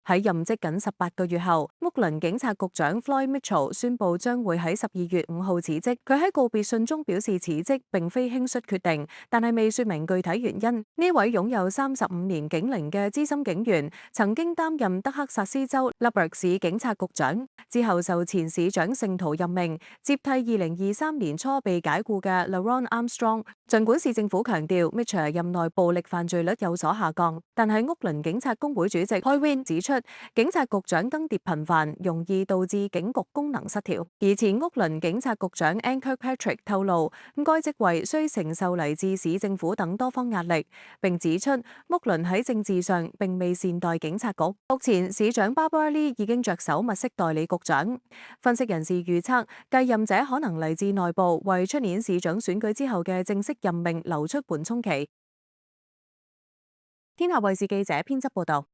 喺任職僅18個月後，屋倫警察局長 Floyd Mitchell 宣布將會喺12月5號辭職。佢喺告別信中表示辭職並非輕率決定，但係未說明具體原因。呢位擁有35年警齡嘅資深警員，曾經擔任德克薩斯州勒伯市警察局長，之後受前市長聖圖任命，接替2023年初被解僱嘅 LaRon Armstrong。儘管市政府強調 Mitchell 任內暴力犯罪率有所下降，但係屋倫警察工會主席 Hoy Winn 指出，警察局長更迭頻繁，容易導致警局功能失調。而前屋倫警察局長 Ann Kirkpatrick 透露，該職位需承受嚟自市政府等多方壓力，並指出屋倫喺政治上並未善待警察局。目前市長 Barbara Lee 已經着手物色代理局長。分析人士預測，繼任者可能嚟自內部，為出年市長選舉之後嘅正式任命留出緩衝期。天下衛視記者編輯報道。